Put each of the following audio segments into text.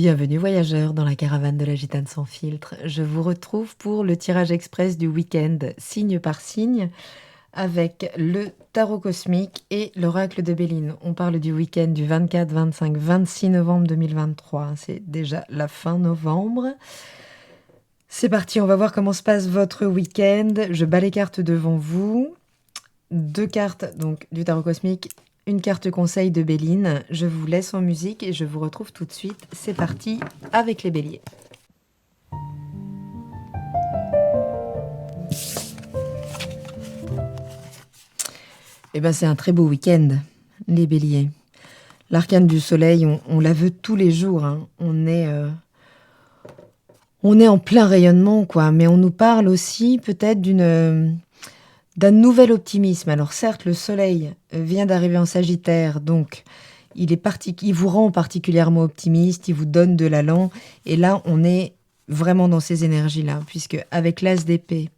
Bienvenue voyageurs dans la caravane de la gitane sans filtre. Je vous retrouve pour le tirage express du week-end, signe par signe, avec le tarot cosmique et l'oracle de Béline. On parle du week-end du 24, 25, 26 novembre 2023. C'est déjà la fin novembre. C'est parti, on va voir comment se passe votre week-end. Je bats les cartes devant vous. 2 cartes donc du tarot cosmique, une carte conseil de Béline. Je vous laisse en musique et je vous retrouve tout de suite. C'est parti avec les béliers. Eh ben, c'est un très beau week-end, les béliers. L'arcane du soleil, on la veut tous les jours. Hein. On est en plein rayonnement, quoi. Mais on nous parle aussi peut-être d'un nouvel optimisme. Alors certes, le soleil vient d'arriver en Sagittaire, donc il vous rend particulièrement optimiste, il vous donne de l'allant. Et là, on est vraiment dans ces énergies-là, puisque avec l'as d'épée,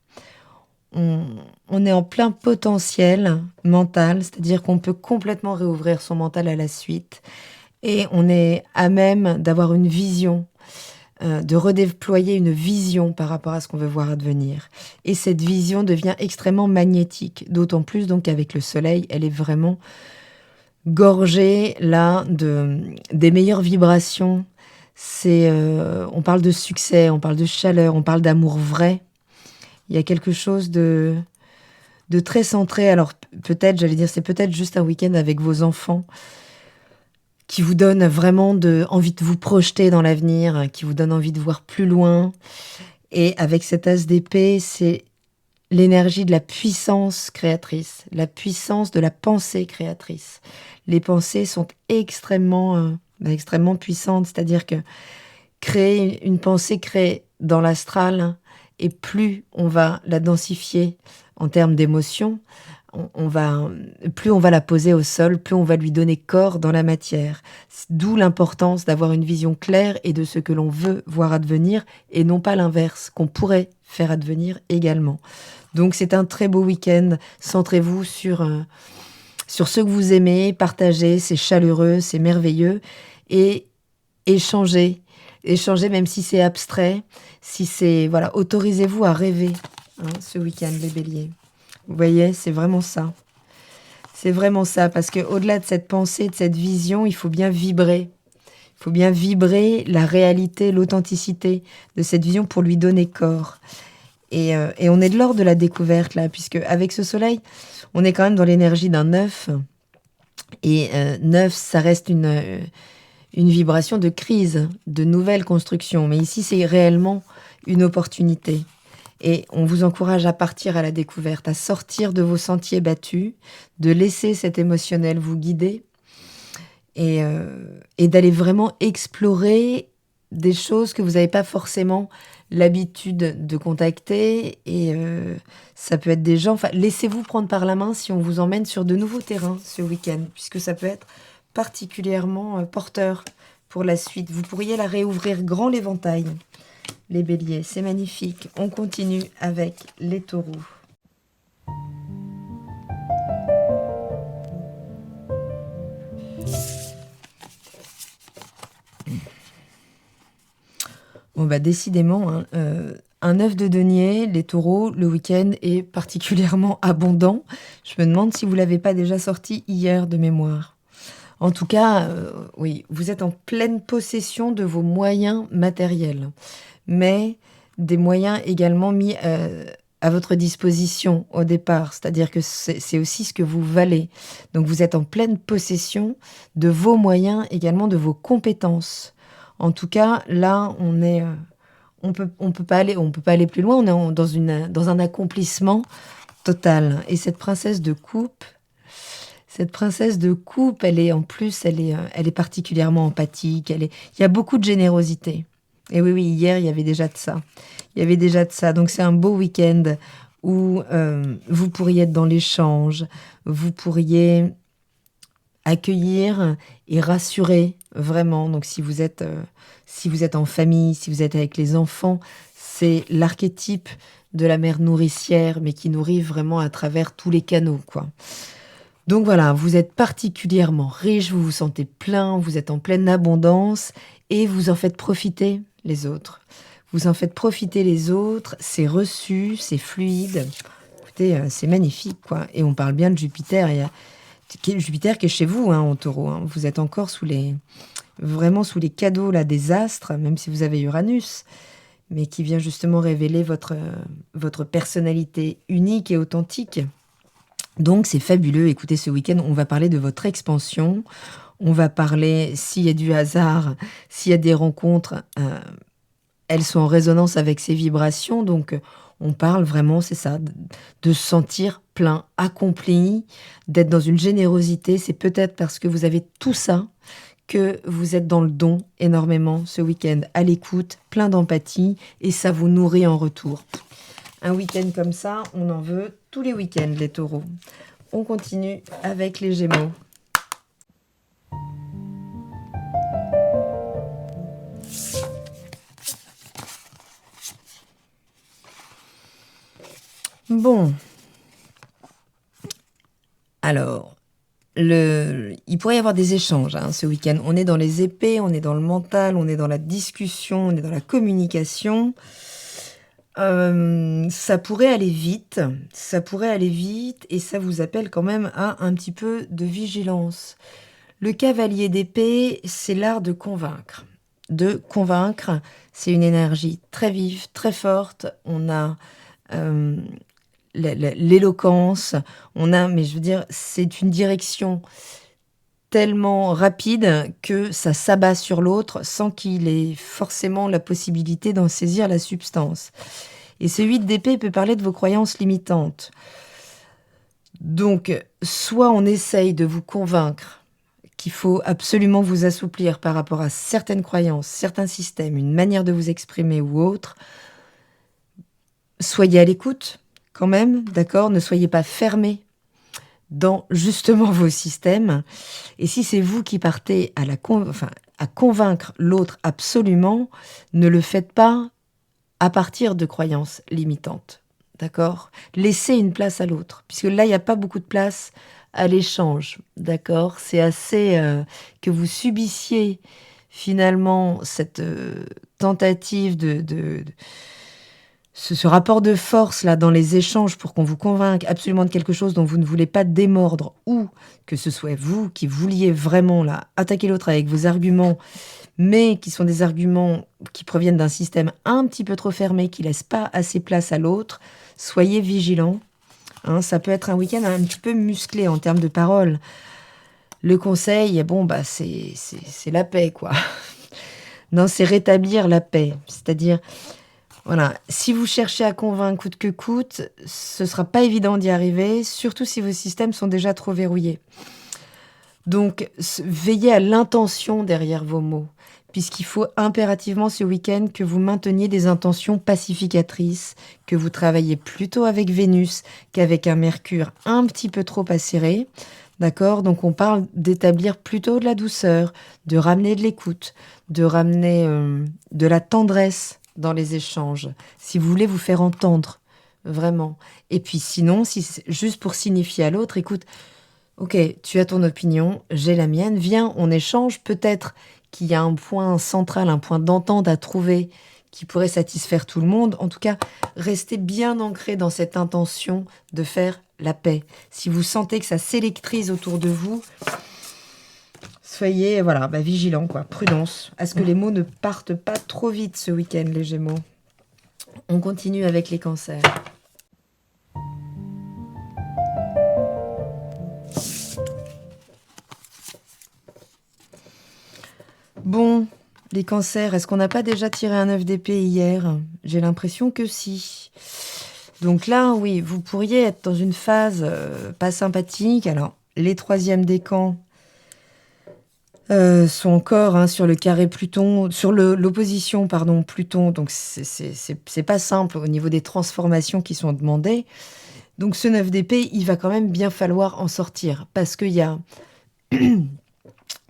on est en plein potentiel mental, c'est-à-dire qu'on peut complètement réouvrir son mental à la suite. Et on est à même d'avoir une vision, de redéployer une vision par rapport à ce qu'on veut voir advenir. Et cette vision devient extrêmement magnétique, d'autant plus donc qu'avec le soleil, elle est vraiment gorgée là des meilleures vibrations. On parle de succès, on parle de chaleur, on parle d'amour vrai. Il y a quelque chose de très centré. Alors peut-être, c'est peut-être juste un week-end avec vos enfants qui vous donne vraiment envie de vous projeter dans l'avenir, qui vous donne envie de voir plus loin. Et avec cet as d'épée, c'est l'énergie de la puissance créatrice, la puissance de la pensée créatrice. Les pensées sont extrêmement puissantes, c'est-à-dire que créer une pensée créée dans l'astral, et plus on va la densifier en termes d'émotion, plus on va la poser au sol, plus on va lui donner corps dans la matière. D'où l'importance d'avoir une vision claire et de ce que l'on veut voir advenir, et non pas l'inverse, qu'on pourrait faire advenir également. Donc c'est un très beau week-end. Centrez-vous sur ce que vous aimez, partagez, c'est chaleureux, c'est merveilleux, et échangez. Échangez même si c'est abstrait, autorisez-vous à rêver ce week-end, les béliers. Vous voyez, c'est vraiment ça. C'est vraiment ça, parce qu'au-delà de cette pensée, de cette vision, il faut bien vibrer. Il faut bien vibrer la réalité, l'authenticité de cette vision pour lui donner corps. Et on est de l'ordre de la découverte, là, puisque avec ce soleil, on est quand même dans l'énergie d'un œuf. Et neuf, ça reste une vibration de crise, de nouvelle construction. Mais ici, c'est réellement une opportunité. Et on vous encourage à partir à la découverte, à sortir de vos sentiers battus, de laisser cet émotionnel vous guider et d'aller vraiment explorer des choses que vous n'avez pas forcément l'habitude de contacter. Et ça peut être des gens... Enfin, laissez-vous prendre par la main si on vous emmène sur de nouveaux terrains ce week-end, puisque ça peut être particulièrement porteur pour la suite. Vous pourriez la réouvrir grand l'éventail. Les béliers, c'est magnifique. On continue avec les taureaux. Bon bah décidément, hein, un œuf de denier, les taureaux, le week-end est particulièrement abondant. Je me demande si vous ne l'avez pas déjà sorti hier de mémoire. En tout cas, oui, vous êtes en pleine possession de vos moyens matériels, mais des moyens également mis à votre disposition au départ, c'est-à-dire que c'est aussi ce que vous valez. Donc vous êtes en pleine possession de vos moyens, également de vos compétences. En tout cas, là, on peut pas aller plus loin, on est dans un accomplissement total. Et cette princesse de coupe, elle est particulièrement empathique, il y a beaucoup de générosité. Et oui, hier, il y avait déjà de ça. Donc, c'est un beau week-end où vous pourriez être dans l'échange, vous pourriez accueillir et rassurer vraiment. Donc, si vous êtes en famille, si vous êtes avec les enfants, c'est l'archétype de la mère nourricière, mais qui nourrit vraiment à travers tous les canaux, quoi. Donc voilà, vous êtes particulièrement riche, vous vous sentez plein, vous êtes en pleine abondance et vous en faites profiter les autres. Vous en faites profiter les autres, c'est reçu, c'est fluide. Écoutez, c'est magnifique, quoi. Et on parle bien de Jupiter. Jupiter qui est chez vous, hein, en taureau. Hein. Vous êtes encore vraiment sous les cadeaux là, des astres, même si vous avez Uranus, mais qui vient justement révéler votre personnalité unique et authentique. Donc, c'est fabuleux. Écoutez, ce week-end, on va parler de votre expansion. On va parler, s'il y a du hasard, s'il y a des rencontres, elles sont en résonance avec ces vibrations. Donc, on parle vraiment, c'est ça, de se sentir plein, accompli, d'être dans une générosité. C'est peut-être parce que vous avez tout ça que vous êtes dans le don énormément ce week-end, à l'écoute, plein d'empathie, et ça vous nourrit en retour. Un week-end comme ça, on en veut tous les week-ends, les taureaux. On continue avec les Gémeaux. Bon. Alors, il pourrait y avoir des échanges ce week-end. On est dans les épées, on est dans le mental, on est dans la discussion, on est dans la communication. Ça pourrait aller vite, et ça vous appelle quand même à un petit peu de vigilance. Le cavalier d'épée, c'est l'art de convaincre. De convaincre, c'est une énergie très vive, très forte. On a l'éloquence, mais je veux dire, c'est une direction tellement rapide que ça s'abat sur l'autre sans qu'il ait forcément la possibilité d'en saisir la substance. Et ce 8 d'épée peut parler de vos croyances limitantes. Donc, soit on essaye de vous convaincre qu'il faut absolument vous assouplir par rapport à certaines croyances, certains systèmes, une manière de vous exprimer ou autre. Soyez à l'écoute quand même, d'accord ? Ne soyez pas fermés dans justement vos systèmes. Et si c'est vous qui partez à convaincre l'autre absolument, ne le faites pas à partir de croyances limitantes. D'accord ? Laissez une place à l'autre, puisque là, il n'y a pas beaucoup de place à l'échange. D'accord ? C'est assez que vous subissiez finalement cette tentative de ce rapport de force là dans les échanges pour qu'on vous convainque absolument de quelque chose dont vous ne voulez pas démordre, ou que ce soit vous qui vouliez vraiment là attaquer l'autre avec vos arguments, mais qui sont des arguments qui proviennent d'un système un petit peu trop fermé, qui laisse pas assez place à l'autre. Soyez vigilants. Ça peut être un week-end un petit peu musclé en termes de paroles. Le conseil, c'est la paix, quoi. Non, c'est rétablir la paix. C'est-à-dire, voilà, si vous cherchez à convaincre coûte que coûte, ce sera pas évident d'y arriver, surtout si vos systèmes sont déjà trop verrouillés. Donc, veillez à l'intention derrière vos mots, puisqu'il faut impérativement ce week-end que vous mainteniez des intentions pacificatrices, que vous travaillez plutôt avec Vénus qu'avec un Mercure un petit peu trop acéré. D'accord ? Donc, on parle d'établir plutôt de la douceur, de ramener de l'écoute, de ramener de la tendresse dans les échanges, si vous voulez vous faire entendre, vraiment. Et puis sinon, si c'est juste pour signifier à l'autre, écoute, ok, tu as ton opinion, j'ai la mienne, viens, on échange, peut-être qu'il y a un point central, un point d'entente à trouver qui pourrait satisfaire tout le monde. En tout cas, restez bien ancré dans cette intention de faire la paix. Si vous sentez que ça s'électrise autour de vous, soyez vigilants, quoi. Prudence, à ce que les mots ne partent pas trop vite ce week-end, les Gémeaux. On continue avec les cancers. Bon, les cancers, est-ce qu'on n'a pas déjà tiré un 9 d'épée hier ? J'ai l'impression que si. Donc là, oui, vous pourriez être dans une phase pas sympathique. Alors, les 3e décans sont encore sur le carré Pluton, sur l'opposition, Pluton. Donc, c'est pas simple au niveau des transformations qui sont demandées. Donc, ce 9 d'épée, il va quand même bien falloir en sortir. Parce qu'il y a...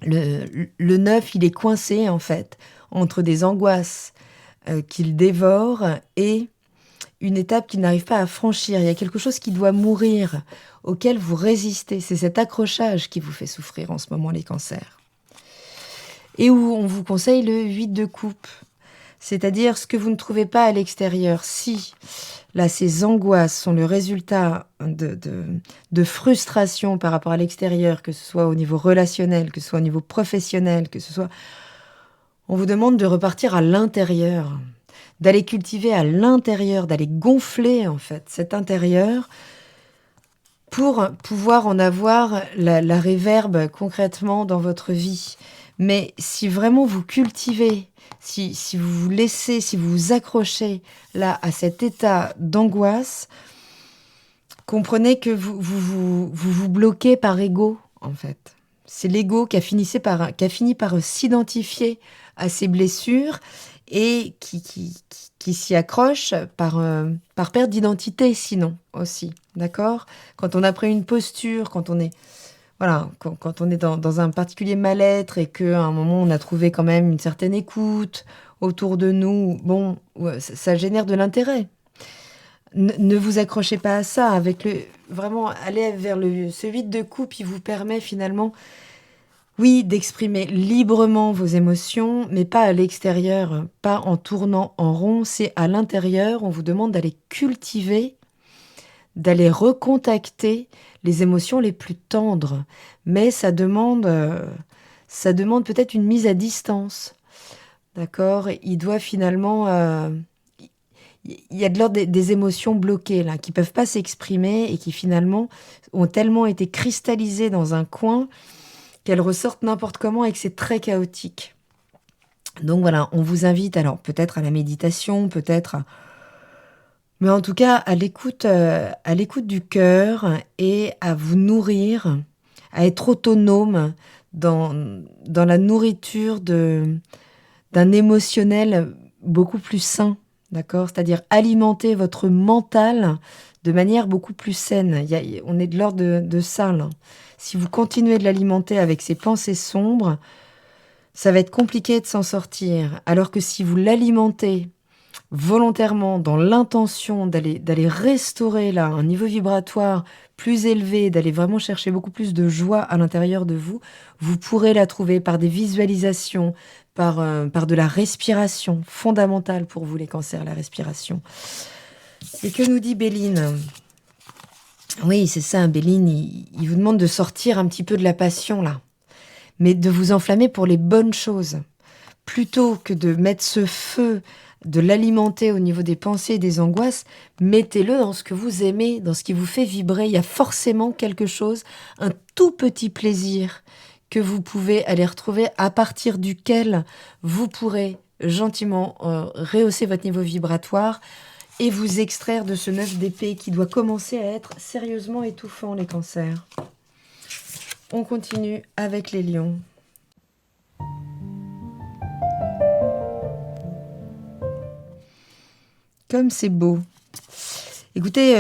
le 9, il est coincé, en fait, entre des angoisses qu'il dévore et une étape qu'il n'arrive pas à franchir. Il y a quelque chose qui doit mourir, auquel vous résistez. C'est cet accrochage qui vous fait souffrir en ce moment, les cancers. et où on vous conseille le 8 de coupe. C'est-à-dire ce que vous ne trouvez pas à l'extérieur. Si, là, ces angoisses sont le résultat de frustration par rapport à l'extérieur, que ce soit au niveau relationnel, que ce soit au niveau professionnel, que ce soit... On vous demande de repartir à l'intérieur, d'aller cultiver à l'intérieur, d'aller gonfler, en fait, cet intérieur pour pouvoir en avoir la réverbe concrètement dans votre vie. Mais si vraiment vous cultivez, si vous vous laissez, si vous vous accrochez là à cet état d'angoisse, comprenez que vous bloquez par ego, en fait. C'est l'ego qui a fini par s'identifier à ces blessures et qui s'y accroche par perte d'identité, sinon, aussi. D'accord? Quand on a pris une posture, quand on est... Voilà, quand on est dans un particulier mal-être et qu'à un moment, on a trouvé quand même une certaine écoute autour de nous, bon, ouais, ça génère de l'intérêt. Ne vous accrochez pas à ça. Vraiment, aller vers ce vide de coupe, il vous permet finalement, oui, d'exprimer librement vos émotions, mais pas à l'extérieur, pas en tournant en rond, c'est à l'intérieur. On vous demande d'aller cultiver, d'aller recontacter les émotions les plus tendres. Mais ça demande peut-être une mise à distance. D'accord? Il doit finalement... il y a de l'ordre des émotions bloquées, là, qui ne peuvent pas s'exprimer et qui finalement ont tellement été cristallisées dans un coin qu'elles ressortent n'importe comment et que c'est très chaotique. Donc voilà, on vous invite alors peut-être à la méditation, mais en tout cas à l'écoute du cœur et à vous nourrir, à être autonome dans la nourriture d'un émotionnel beaucoup plus sain, d'accord? C'est-à-dire alimenter votre mental de manière beaucoup plus saine. On est de l'ordre de ça, là. Si vous continuez de l'alimenter avec ces pensées sombres, ça va être compliqué de s'en sortir. Alors que si vous l'alimentez volontairement dans l'intention d'aller restaurer là un niveau vibratoire plus élevé, d'aller vraiment chercher beaucoup plus de joie à l'intérieur de vous, vous pourrez la trouver par des visualisations, par de la respiration, fondamentale pour vous les cancers, la respiration. Et que nous dit Béline? Oui, c'est ça, Béline, il vous demande de sortir un petit peu de la passion là, mais de vous enflammer pour les bonnes choses. Plutôt que de mettre ce feu, de l'alimenter au niveau des pensées et des angoisses, mettez-le dans ce que vous aimez, dans ce qui vous fait vibrer. Il y a forcément quelque chose, un tout petit plaisir que vous pouvez aller retrouver, à partir duquel vous pourrez gentiment rehausser votre niveau vibratoire et vous extraire de ce 9 d'épée qui doit commencer à être sérieusement étouffant, les cancers. On continue avec les lions. Comme c'est beau. Écoutez,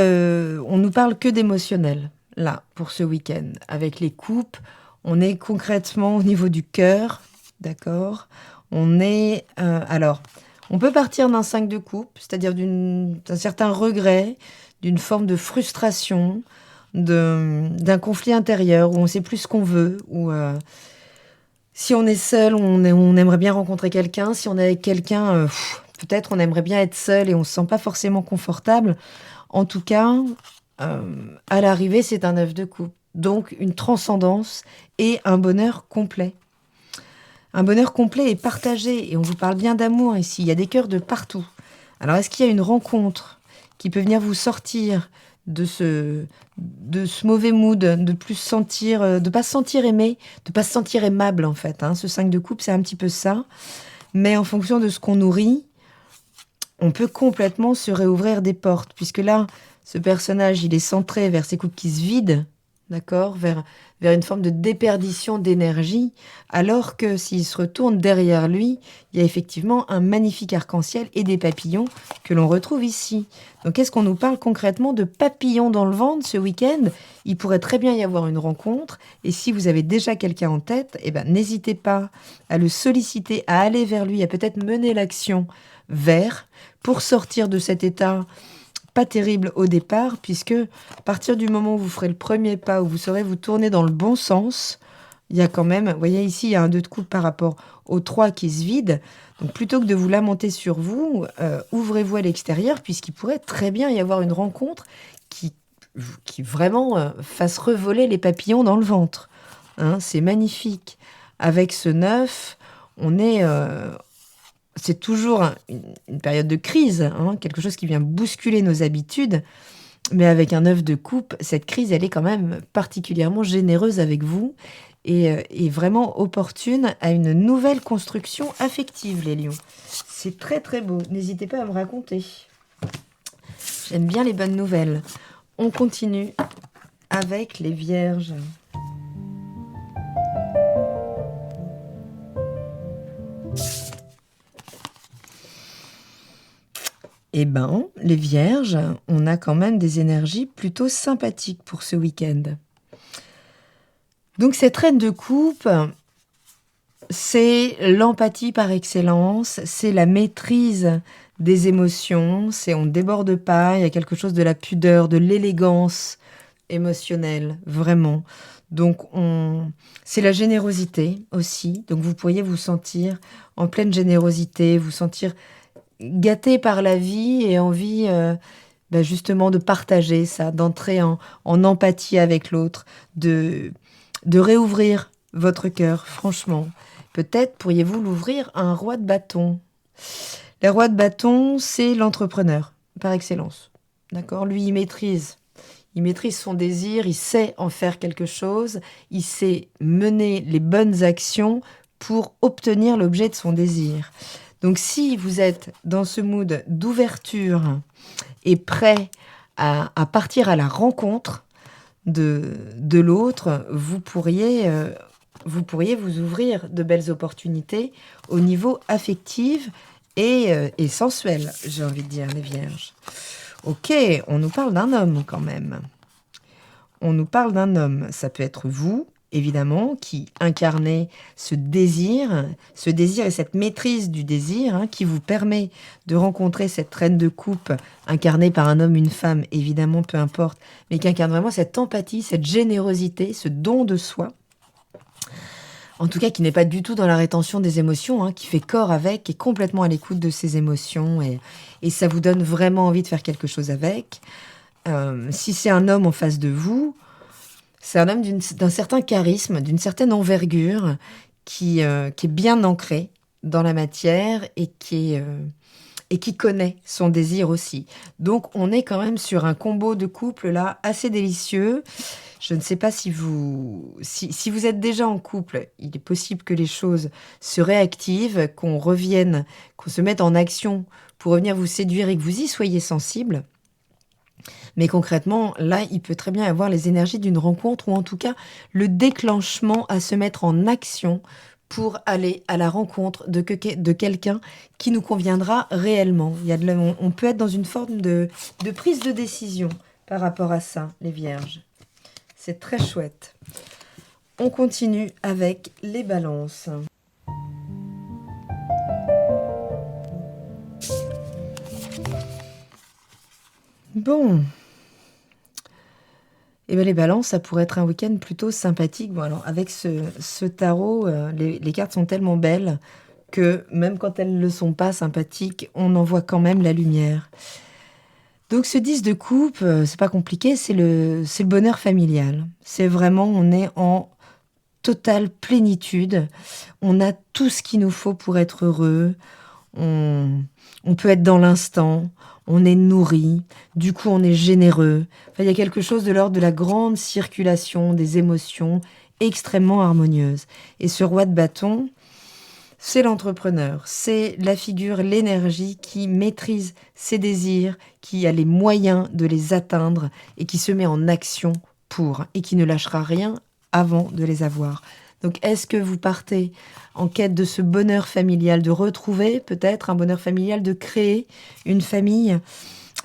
on nous parle que d'émotionnel, là, pour ce week-end. Avec les coupes, on est concrètement au niveau du cœur, d'accord? On est... alors, on peut partir d'un 5 de coupe, c'est-à-dire d'un certain regret, d'une forme de frustration, d'un conflit intérieur, où on ne sait plus ce qu'on veut, où... si on est seul, on aimerait bien rencontrer quelqu'un. Si on est avec quelqu'un, peut-être on aimerait bien être seul et on ne se sent pas forcément confortable. En tout cas, à l'arrivée, c'est un 9 de coupe. Donc, une transcendance et un bonheur complet. Un bonheur complet et partagé. Et on vous parle bien d'amour ici. Il y a des cœurs de partout. Alors, est-ce qu'il y a une rencontre qui peut venir vous sortir de ce mauvais mood, de plus sentir, de pas se sentir aimé, de pas se sentir aimable en fait. Ce 5 de coupe, c'est un petit peu ça. Mais en fonction de ce qu'on nourrit, on peut complètement se réouvrir des portes. Puisque là, ce personnage, il est centré vers ces coupes qui se vident, d'accord, vers une forme de déperdition d'énergie, alors que s'il se retourne derrière lui, il y a effectivement un magnifique arc-en-ciel et des papillons que l'on retrouve ici. Donc, est-ce qu'on nous parle concrètement de papillons dans le ventre ce week-end? Il pourrait très bien y avoir une rencontre, et si vous avez déjà quelqu'un en tête, n'hésitez pas à le solliciter, à aller vers lui, à peut-être mener l'action vers, pour sortir de cet état pas terrible au départ, puisque à partir du moment où vous ferez le premier pas, où vous saurez vous tourner dans le bon sens, il y a quand même, vous voyez ici, il y a un 2 de coupe par rapport au 3 qui se vide. Donc plutôt que de vous lamenter sur vous, ouvrez-vous à l'extérieur, puisqu'il pourrait très bien y avoir une rencontre qui, qui vraiment fasse revoler les papillons dans le ventre. Hein, c'est magnifique. Avec ce 9, on est... c'est toujours une période de crise, hein, quelque chose qui vient bousculer nos habitudes. Mais avec un 9 de coupe, cette crise, elle est quand même particulièrement généreuse avec vous et vraiment opportune à une nouvelle construction affective, les lions. C'est très très beau. N'hésitez pas à me raconter. J'aime bien les bonnes nouvelles. On continue avec les vierges. Eh ben, les vierges, on a quand même des énergies plutôt sympathiques pour ce week-end. Donc cette reine de coupe, c'est l'empathie par excellence, c'est la maîtrise des émotions, c'est on ne déborde pas, il y a quelque chose de la pudeur, de l'élégance émotionnelle, vraiment. Donc c'est la générosité aussi, donc vous pourriez vous sentir en pleine générosité, vous sentir gâté par la vie et envie justement de partager ça, d'entrer en empathie avec l'autre, de réouvrir votre cœur, franchement. Peut-être pourriez-vous l'ouvrir à un roi de bâton. Le roi de bâton, c'est l'entrepreneur, par excellence. D'accord ? Lui, il maîtrise son désir, il sait en faire quelque chose, il sait mener les bonnes actions pour obtenir l'objet de son désir. Donc si vous êtes dans ce mood d'ouverture et prêt à partir à la rencontre de l'autre, vous pourriez vous ouvrir de belles opportunités au niveau affectif et sensuel, j'ai envie de dire, les vierges. Ok, on nous parle d'un homme quand même. On nous parle d'un homme, ça peut être vous, évidemment, qui incarnez ce désir et cette maîtrise du désir qui vous permet de rencontrer cette reine de coupe incarnée par un homme, une femme, évidemment, peu importe, mais qui incarne vraiment cette empathie, cette générosité, ce don de soi. En tout cas, qui n'est pas du tout dans la rétention des émotions, qui fait corps avec, qui est complètement à l'écoute de ses émotions et ça vous donne vraiment envie de faire quelque chose avec. Si c'est un homme en face de vous, c'est un homme d'un certain charisme, d'une certaine envergure qui est bien ancré dans la matière et qui connaît son désir aussi. Donc, on est quand même sur un combo de couple là assez délicieux. Je ne sais pas si vous êtes déjà en couple, il est possible que les choses se réactivent, qu'on se mette en action pour revenir vous séduire et que vous y soyez sensible. Mais concrètement, là, il peut très bien avoir les énergies d'une rencontre ou en tout cas le déclenchement à se mettre en action pour aller à la rencontre de quelqu'un qui nous conviendra réellement. On peut être dans une forme de prise de décision par rapport à ça, les vierges. C'est très chouette. On continue avec les balances. Bon. Et bien les balances, ça pourrait être un week-end plutôt sympathique. Bon, alors avec ce tarot, les cartes sont tellement belles que même quand elles ne le sont pas sympathiques, on en voit quand même la lumière. Donc ce 10 de coupe, c'est pas compliqué, c'est le bonheur familial. C'est vraiment, on est en totale plénitude. On a tout ce qu'il nous faut pour être heureux. On peut être dans l'instant. On est nourri, du coup on est généreux. Enfin, il y a quelque chose de l'ordre de la grande circulation des émotions extrêmement harmonieuse. Et ce roi de bâton, c'est l'entrepreneur, c'est la figure, l'énergie qui maîtrise ses désirs, qui a les moyens de les atteindre et qui se met en action pour, et qui ne lâchera rien avant de les avoir. Donc, est-ce que vous partez en quête de ce bonheur familial, de retrouver peut-être un bonheur familial, de créer une famille ?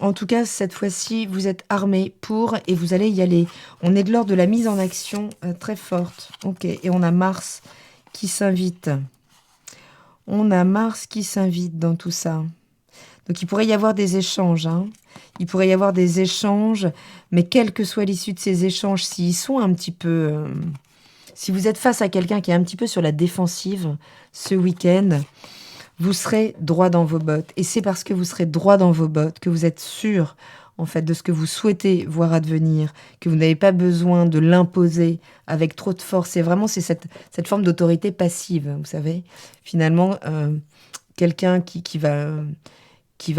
En tout cas, cette fois-ci, vous êtes armés pour et vous allez y aller. On est de l'ordre de la mise en action très forte. Ok, et on a Mars qui s'invite. On a Mars qui s'invite dans tout ça. Donc, il pourrait y avoir des échanges. Il pourrait y avoir des échanges, mais quelle que soit l'issue de ces échanges, s'ils sont un petit peu... Si vous êtes face à quelqu'un qui est un petit peu sur la défensive ce week-end, vous serez droit dans vos bottes. Et c'est parce que vous serez droit dans vos bottes que vous êtes sûr, en fait, de ce que vous souhaitez voir advenir, que vous n'avez pas besoin de l'imposer avec trop de force. C'est cette forme d'autorité passive, vous savez. Finalement, quelqu'un qui va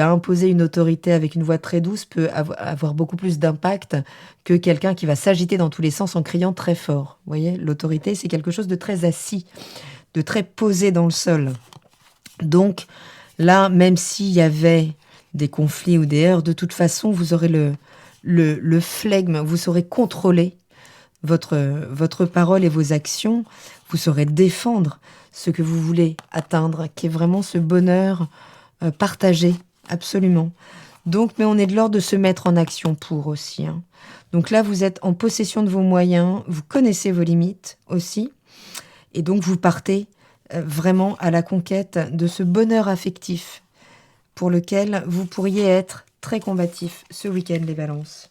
imposer une autorité avec une voix très douce peut avoir beaucoup plus d'impact que quelqu'un qui va s'agiter dans tous les sens en criant très fort. Vous voyez, l'autorité, c'est quelque chose de très assis, de très posé dans le sol. Donc là, même s'il y avait des conflits ou des heurts, de toute façon, vous aurez le flegme, vous saurez contrôler votre parole et vos actions, vous saurez défendre ce que vous voulez atteindre, qui est vraiment ce bonheur partagé, absolument. Donc, mais on est de l'ordre de se mettre en action pour aussi. Hein. Donc là, vous êtes en possession de vos moyens, vous connaissez vos limites aussi, et donc vous partez vraiment à la conquête de ce bonheur affectif pour lequel vous pourriez être très combatif ce week-end, les balances.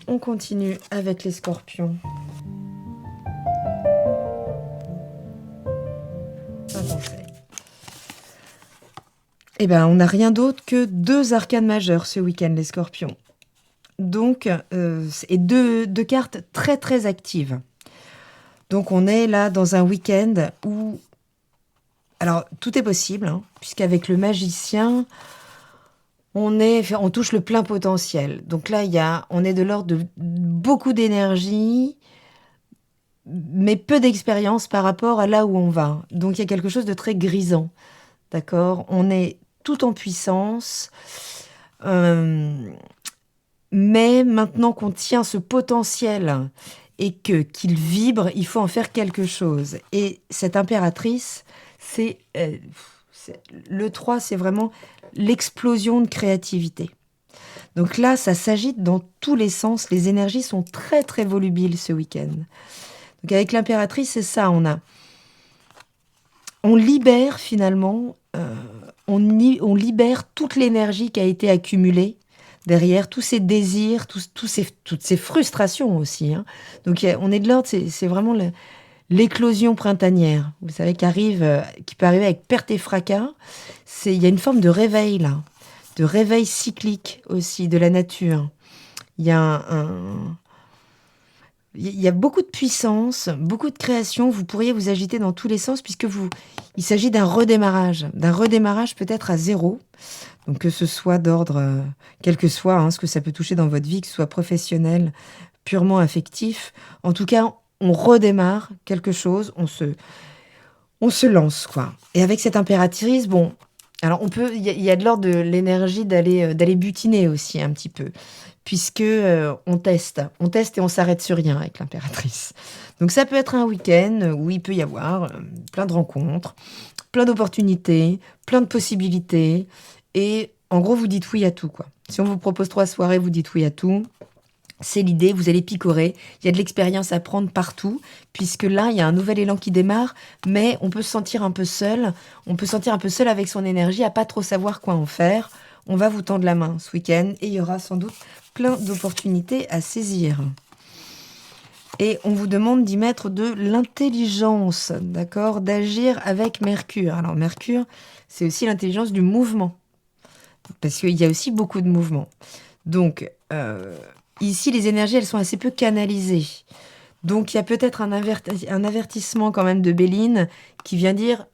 On continue avec les scorpions. Un conseil. Eh bien, on n'a rien d'autre que 2 arcanes majeures ce week-end, les scorpions. Donc, et deux cartes très très actives. Donc on est là dans un week-end où... Alors, tout est possible, hein, puisqu'avec le magicien, on touche le plein potentiel. Donc là, on est de l'ordre de beaucoup d'énergie, mais peu d'expérience par rapport à là où on va. Donc il y a quelque chose de très grisant, d'accord ? On est tout en puissance, mais maintenant qu'on tient ce potentiel et qu'il vibre, il faut en faire quelque chose. Et cette impératrice, le 3, c'est vraiment l'explosion de créativité. Donc là, ça s'agite dans tous les sens. Les énergies sont très, très volubiles ce week-end. Donc avec l'impératrice, c'est ça. On libère finalement, on libère toute l'énergie qui a été accumulée derrière, tous ces désirs, toutes ces frustrations aussi. Hein. Donc on est de l'ordre, c'est vraiment l'éclosion printanière, vous savez, qui peut arriver avec perte et fracas. Il y a une forme de réveil là, de réveil cyclique aussi de la nature. Il y a il y a beaucoup de puissance, beaucoup de création. Vous pourriez vous agiter dans tous les sens il s'agit d'un redémarrage peut-être à 0. Donc que ce soit d'ordre, quel que soit ce que ça peut toucher dans votre vie, que ce soit professionnel, purement affectif. En tout cas, on redémarre quelque chose, on se lance, quoi. Et avec cette impératrice, bon, alors il y a de l'ordre de l'énergie d'aller butiner aussi un petit peu, puisque on teste et on s'arrête sur rien avec l'impératrice. Donc ça peut être un week-end où il peut y avoir plein de rencontres, plein d'opportunités, plein de possibilités, et en gros, vous dites oui à tout, quoi. Si on vous propose 3 soirées, vous dites oui à tout. C'est l'idée, vous allez picorer. Il y a de l'expérience à prendre partout, puisque là, il y a un nouvel élan qui démarre, mais on peut se sentir un peu seul. On peut se sentir un peu seul avec son énergie, à pas trop savoir quoi en faire. On va vous tendre la main ce week-end, et il y aura sans doute plein d'opportunités à saisir. Et on vous demande d'y mettre de l'intelligence, d'accord ? D'agir avec Mercure. Alors Mercure, c'est aussi l'intelligence du mouvement, parce qu'il y a aussi beaucoup de mouvements. Donc, ici, les énergies, elles sont assez peu canalisées. Donc, il y a peut-être un avertissement quand même de Béline qui vient dire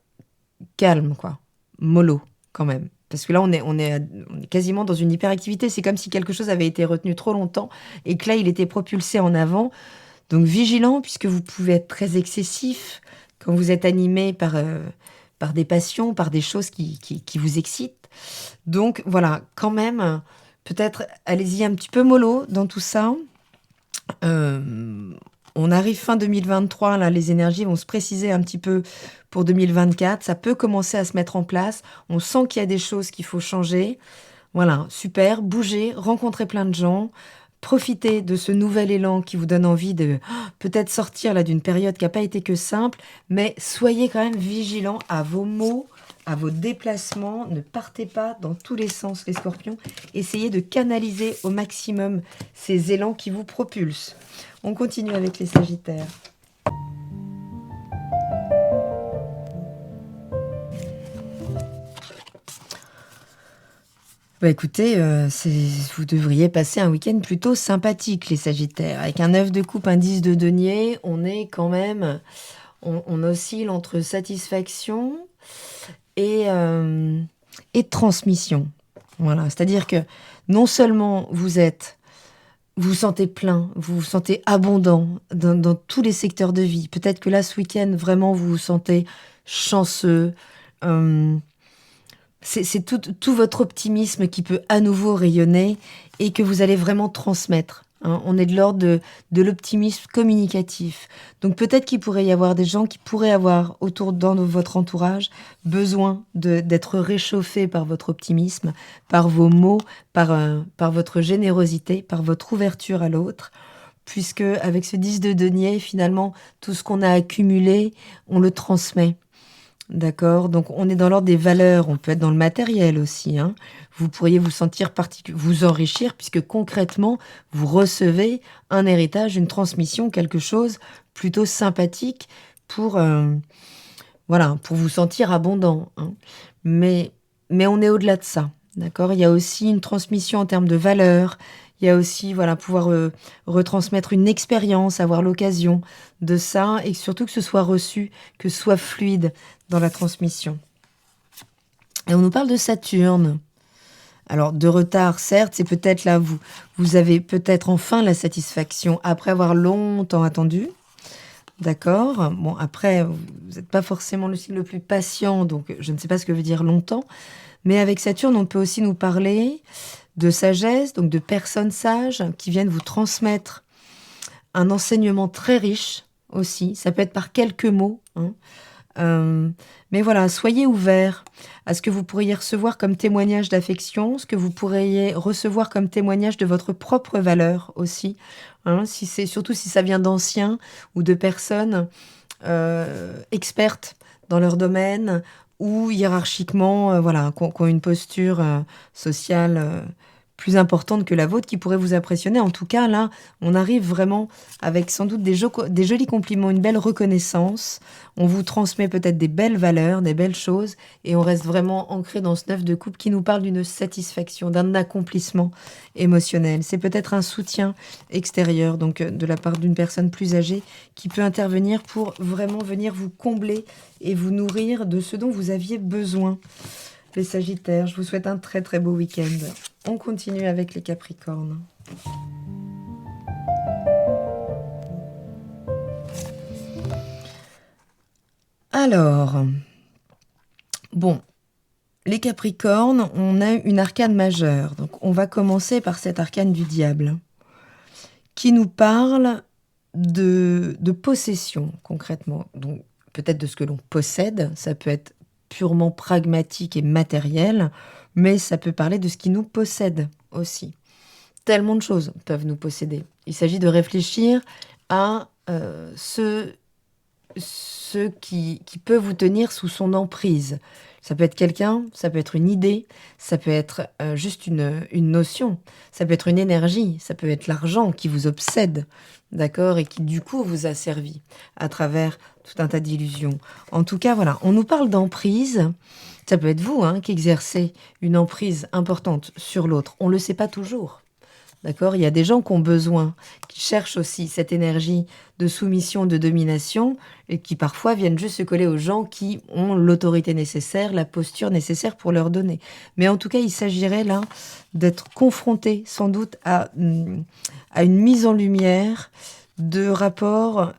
calme, quoi. Mollo, quand même. Parce que là, on est quasiment dans une hyperactivité. C'est comme si quelque chose avait été retenu trop longtemps et que là, il était propulsé en avant. Donc, vigilant, puisque vous pouvez être très excessif quand vous êtes animé par des passions, par des choses qui vous excitent. Donc, voilà, quand même... Peut-être, allez-y un petit peu mollo dans tout ça. On arrive fin 2023, là, les énergies vont se préciser un petit peu pour 2024. Ça peut commencer à se mettre en place. On sent qu'il y a des choses qu'il faut changer. Voilà, super, bougez, rencontrez plein de gens. Profitez de ce nouvel élan qui vous donne envie de peut-être sortir là d'une période qui n'a pas été que simple. Mais soyez quand même vigilants à vos mots, à vos déplacements. Ne partez pas dans tous les sens, les scorpions. Essayez de canaliser au maximum ces élans qui vous propulsent. On continue avec les sagittaires. Bah écoutez, vous devriez passer un week-end plutôt sympathique, les sagittaires. Avec un 9 de coupe, un 10 de denier, on est quand même... On oscille entre satisfaction et transmission. Voilà, c'est-à-dire que non seulement vous vous sentez plein, vous vous sentez abondant dans tous les secteurs de vie. Peut-être que là, ce week-end, vraiment, vous vous sentez chanceux. C'est tout votre optimisme qui peut à nouveau rayonner et que vous allez vraiment transmettre. Hein. On est de l'ordre de l'optimisme communicatif. Donc peut-être qu'il pourrait y avoir des gens qui pourraient avoir dans votre entourage besoin d'être réchauffés par votre optimisme, par vos mots, par votre générosité, par votre ouverture à l'autre. Puisque avec ce 10 de denier, finalement, tout ce qu'on a accumulé, on le transmet. D'accord, donc on est dans l'ordre des valeurs, on peut être dans le matériel aussi. Hein. Vous pourriez vous sentir vous enrichir puisque concrètement, vous recevez un héritage, une transmission, quelque chose plutôt sympathique pour vous sentir abondant. Hein. Mais on est au-delà de ça. D'accord, il y a aussi une transmission en termes de valeurs. Il y a aussi pouvoir retransmettre une expérience, avoir l'occasion de ça et surtout que ce soit reçu, que ce soit fluide dans la transmission. Et on nous parle de Saturne. Alors, de retard, certes, c'est peut-être là, vous avez peut-être enfin la satisfaction après avoir longtemps attendu. D'accord. Bon, après, vous n'êtes pas forcément le signe le plus patient, donc je ne sais pas ce que veut dire longtemps. Mais avec Saturne, on peut aussi nous parler de sagesse, donc de personnes sages qui viennent vous transmettre un enseignement très riche aussi. Ça peut être par quelques mots. Hein. Mais voilà, soyez ouverts à ce que vous pourriez recevoir comme témoignage d'affection, ce que vous pourriez recevoir comme témoignage de votre propre valeur aussi. Hein, surtout si ça vient d'anciens ou de personnes expertes dans leur domaine ou hiérarchiquement, qui ont une posture sociale plus importante que la vôtre, qui pourrait vous impressionner. En tout cas, là, on arrive vraiment avec sans doute des jolis compliments, une belle reconnaissance. On vous transmet peut-être des belles valeurs, des belles choses, et on reste vraiment ancré dans ce 9 de coupe qui nous parle d'une satisfaction, d'un accomplissement émotionnel. C'est peut-être un soutien extérieur, donc de la part d'une personne plus âgée, qui peut intervenir pour vraiment venir vous combler et vous nourrir de ce dont vous aviez besoin. Les Sagittaires, je vous souhaite un très très beau week-end. On continue avec les Capricornes. Alors, bon, les Capricornes, on a une arcane majeure. Donc, on va commencer par cette arcane du diable, qui nous parle de possession, concrètement. Donc, peut-être de ce que l'on possède, ça peut être purement pragmatique et matériel, mais ça peut parler de ce qui nous possède aussi. Tellement de choses peuvent nous posséder. Il s'agit de réfléchir à ce qui peut vous tenir sous son emprise. Ça peut être quelqu'un, ça peut être une idée, ça peut être juste une notion, ça peut être une énergie, ça peut être l'argent qui vous obsède, d'accord, et qui du coup vous a servi à travers tout un tas d'illusions. En tout cas, voilà, on nous parle d'emprise. Ça peut être vous qui exercez une emprise importante sur l'autre. On ne le sait pas toujours. D'accord ? Il y a des gens qui ont besoin, qui cherchent aussi cette énergie de soumission, de domination, et qui parfois viennent juste se coller aux gens qui ont l'autorité nécessaire, la posture nécessaire pour leur donner. Mais en tout cas, il s'agirait là d'être confronté sans doute à une mise en lumière de rapports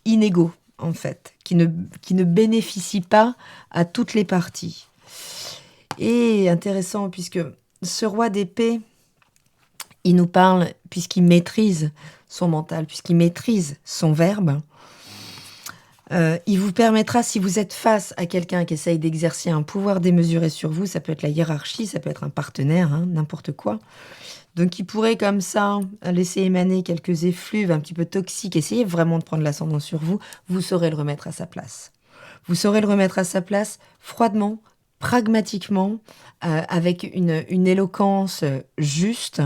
inégaux, en fait, qui ne bénéficient pas à toutes les parties. Et intéressant, puisque ce roi d'épée, il nous parle, puisqu'il maîtrise son mental, puisqu'il maîtrise son verbe, il vous permettra, si vous êtes face à quelqu'un qui essaye d'exercer un pouvoir démesuré sur vous, ça peut être la hiérarchie, ça peut être un partenaire, n'importe quoi. Donc il pourrait comme ça laisser émaner quelques effluves un petit peu toxiques, essayer vraiment de prendre l'ascendant sur vous, vous saurez le remettre à sa place. Vous saurez le remettre à sa place froidement, pragmatiquement, avec une éloquence juste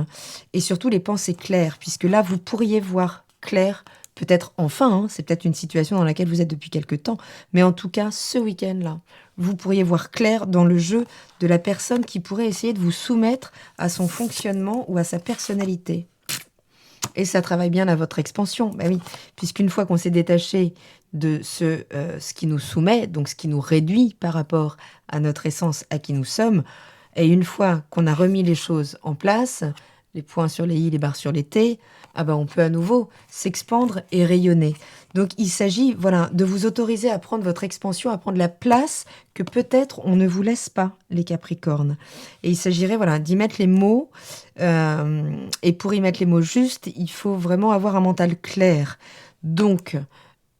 et surtout les pensées claires, puisque là, vous pourriez voir clair, peut-être enfin, hein, c'est peut-être une situation dans laquelle vous êtes depuis quelque temps, mais en tout cas, ce week-end-là, vous pourriez voir clair dans le jeu de la personne qui pourrait essayer de vous soumettre à son fonctionnement ou à sa personnalité. Et ça travaille bien à votre expansion. Ben oui, puisqu'une fois qu'on s'est détaché de ce qui nous soumet, donc ce qui nous réduit par rapport à notre essence, à qui nous sommes, et une fois qu'on a remis les choses en place, les points sur les i, les barres sur les t, ah ben on peut à nouveau s'expandre et rayonner. Donc il s'agit de vous autoriser à prendre votre expansion, à prendre la place que peut-être on ne vous laisse pas, les Capricornes. Et il s'agirait d'y mettre les mots. Et pour y mettre les mots justes, il faut vraiment avoir un mental clair. Donc,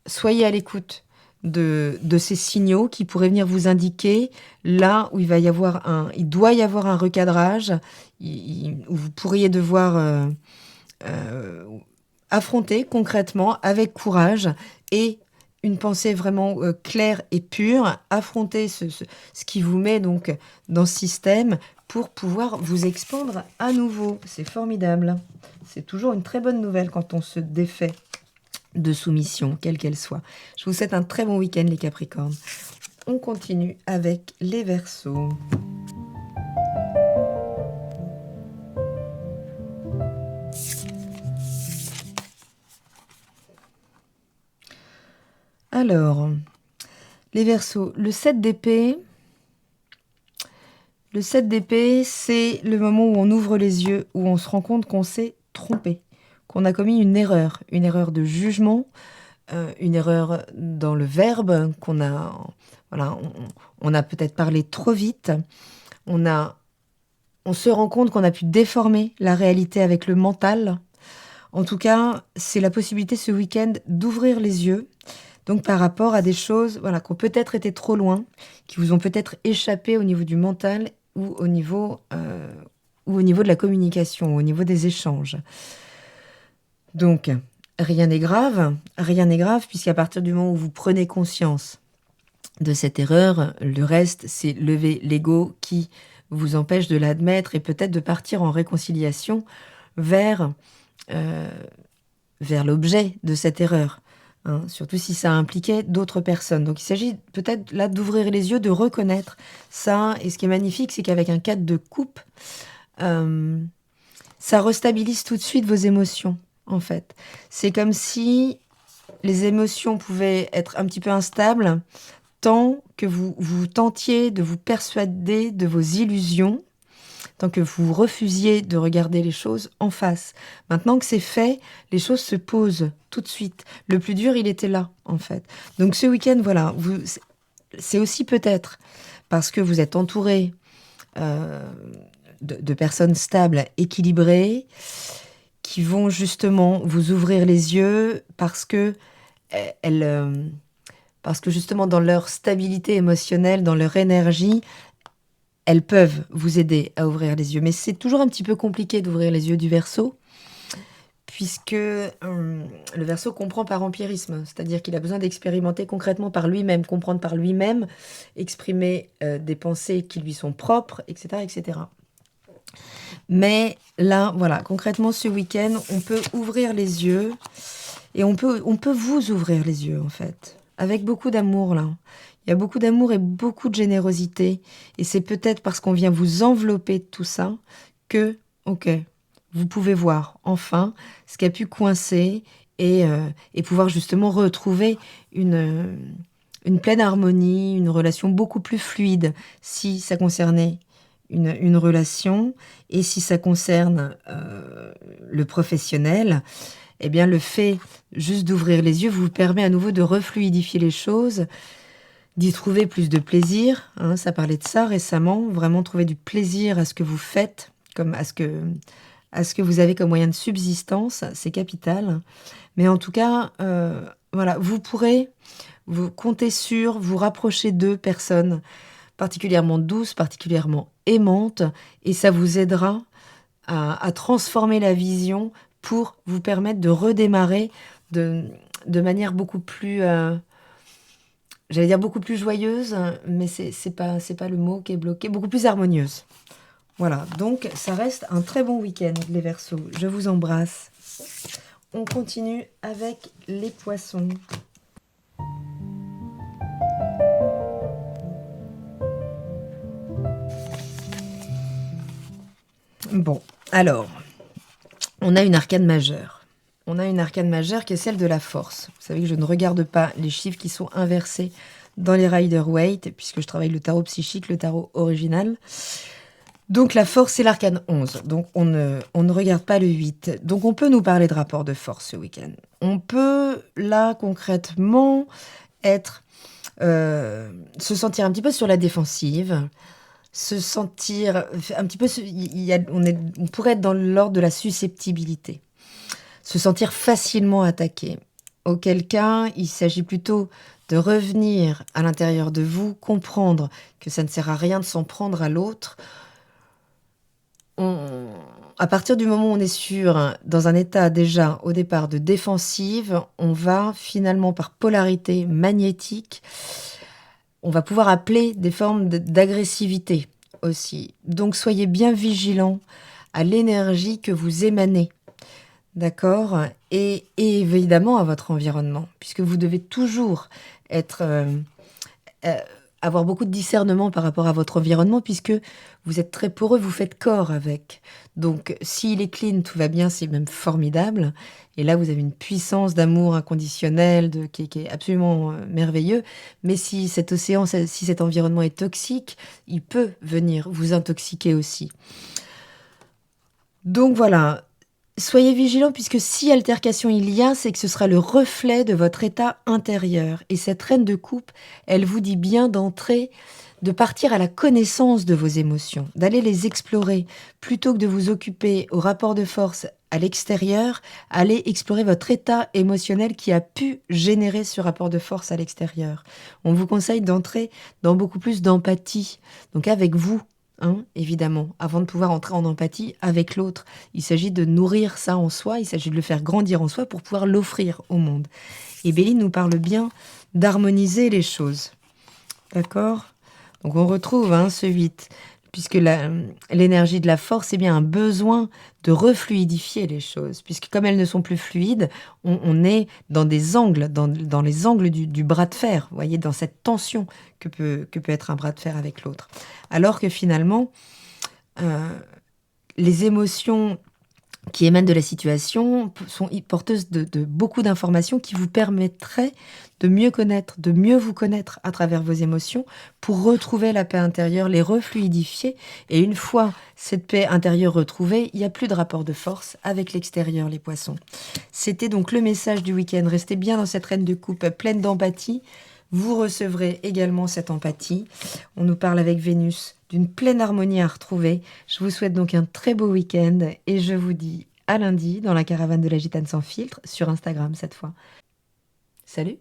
soyez à l'écoute de ces signaux qui pourraient venir vous indiquer là où il doit y avoir un recadrage, où vous pourriez devoir affronter concrètement, avec courage et une pensée vraiment claire et pure, affronter ce qui vous met donc dans ce système pour pouvoir vous expandre à nouveau. C'est formidable. C'est toujours une très bonne nouvelle quand on se défait de soumission, quelle qu'elle soit. Je vous souhaite un très bon week-end, les Capricornes. On continue avec les Verseaux. Alors, les Verseaux, le 7 d'épée. Le 7 d'épée, c'est le moment où on ouvre les yeux, où on se rend compte qu'on s'est trompé, qu'on a commis une erreur de jugement, une erreur dans le verbe, qu'on a, on a peut-être parlé trop vite, on se rend compte qu'on a pu déformer la réalité avec le mental. En tout cas, c'est la possibilité ce week-end d'ouvrir les yeux, donc par rapport à des choses qui ont peut-être été trop loin, qui vous ont peut-être échappé au niveau du mental ou au niveau de la communication, au niveau des échanges. Donc, rien n'est grave, puisqu'à partir du moment où vous prenez conscience de cette erreur, le reste, c'est lever l'ego qui vous empêche de l'admettre et peut-être de partir en réconciliation vers l'objet de cette erreur. Hein, surtout si ça impliquait d'autres personnes. Donc il s'agit peut-être là d'ouvrir les yeux, de reconnaître ça. Et ce qui est magnifique, c'est qu'avec un 4 de coupe, ça restabilise tout de suite vos émotions, en fait. C'est comme si les émotions pouvaient être un petit peu instables tant que vous tentiez de vous persuader de vos illusions, tant que vous refusiez de regarder les choses en face. Maintenant que c'est fait, les choses se posent tout de suite. Le plus dur, il était là, en fait. Donc ce week-end, c'est aussi peut-être parce que vous êtes entouré de personnes stables, équilibrées, qui vont justement vous ouvrir les yeux parce que justement dans leur stabilité émotionnelle, dans leur énergie, elles peuvent vous aider à ouvrir les yeux. Mais c'est toujours un petit peu compliqué d'ouvrir les yeux du Verseau, puisque le Verseau comprend par empirisme, c'est-à-dire qu'il a besoin d'expérimenter concrètement par lui-même, comprendre par lui-même, exprimer des pensées qui lui sont propres, etc., etc. Mais là, concrètement, ce week-end, on peut ouvrir les yeux et on peut vous ouvrir les yeux, en fait, avec beaucoup d'amour, là. Il y a beaucoup d'amour et beaucoup de générosité. Et c'est peut-être parce qu'on vient vous envelopper de tout ça que, vous pouvez voir enfin ce qui a pu coincer et pouvoir justement retrouver une pleine harmonie, une relation beaucoup plus fluide si ça concernait une relation et si ça concerne le professionnel. Eh bien, le fait juste d'ouvrir les yeux vous permet à nouveau de refluidifier les choses, d'y trouver plus de plaisir. Hein, ça parlait de ça récemment, vraiment trouver du plaisir à ce que vous faites, comme à ce que vous avez comme moyen de subsistance, c'est capital. Mais en tout cas, vous pourrez vous compter sur, vous rapprocher de personnes particulièrement douces, particulièrement aimantes, et ça vous aidera à transformer la vision pour vous permettre de redémarrer de manière beaucoup plus j'allais dire beaucoup plus joyeuse, mais c'est pas le mot qui est bloqué, beaucoup plus harmonieuse. Voilà, donc ça reste un très bon week-end, les Verseaux. Je vous embrasse. On continue avec les Poissons. Bon, alors, on a une arcane majeure. On a une arcane majeure qui est celle de la force. Vous savez que je ne regarde pas les chiffres qui sont inversés dans les Rider-Waite, puisque je travaille le tarot psychique, le tarot original. Donc la force, c'est l'arcane 11. Donc on ne regarde pas le 8. Donc on peut nous parler de rapport de force ce week-end. On peut, là, concrètement, se sentir un petit peu sur la défensive, se sentir un petit peu... on pourrait être dans l'ordre de la susceptibilité. Se sentir facilement attaqué. Auquel cas, il s'agit plutôt de revenir à l'intérieur de vous, comprendre que ça ne sert à rien de s'en prendre à l'autre. À partir du moment où on est dans un état déjà au départ de défensive, on va finalement par polarité magnétique, on va pouvoir appeler des formes d'agressivité aussi. Donc soyez bien vigilants à l'énergie que vous émanez, d'accord, et évidemment à votre environnement, puisque vous devez toujours avoir beaucoup de discernement par rapport à votre environnement, puisque vous êtes très poreux, vous faites corps avec. Donc, s'il est clean, tout va bien, c'est même formidable. Et là, vous avez une puissance d'amour inconditionnel qui est absolument merveilleux. Mais si cet océan, si cet environnement est toxique, il peut venir vous intoxiquer aussi. Donc voilà, soyez vigilants, puisque si altercation il y a, c'est que ce sera le reflet de votre état intérieur. Et cette reine de coupe, elle vous dit bien d'entrer, de partir à la connaissance de vos émotions, d'aller les explorer, plutôt que de vous occuper au rapport de force à l'extérieur, allez explorer votre état émotionnel qui a pu générer ce rapport de force à l'extérieur. On vous conseille d'entrer dans beaucoup plus d'empathie, donc avec vous, évidemment, avant de pouvoir entrer en empathie avec l'autre. Il s'agit de nourrir ça en soi, il s'agit de le faire grandir en soi pour pouvoir l'offrir au monde. Et Béline nous parle bien d'harmoniser les choses. D'accord ? Donc on retrouve ce 8, puisque l'énergie de la force, c'est bien un besoin de refluidifier les choses, puisque comme elles ne sont plus fluides, on est dans des angles, dans les angles du bras de fer, vous voyez, dans cette tension que peut être un bras de fer avec l'autre. Alors que finalement, les émotions qui émanent de la situation sont porteuses de beaucoup d'informations qui vous permettraient de mieux connaître, de mieux vous connaître à travers vos émotions pour retrouver la paix intérieure, les refluidifier. Et une fois cette paix intérieure retrouvée, il n'y a plus de rapport de force avec l'extérieur, les poissons. C'était donc le message du week-end. Restez bien dans cette reine de coupe pleine d'empathie. Vous recevrez également cette empathie. On nous parle avec Vénus d'une pleine harmonie à retrouver. Je vous souhaite donc un très beau week-end et je vous dis à lundi dans la caravane de la Gitane sans filtre, sur Instagram cette fois. Salut!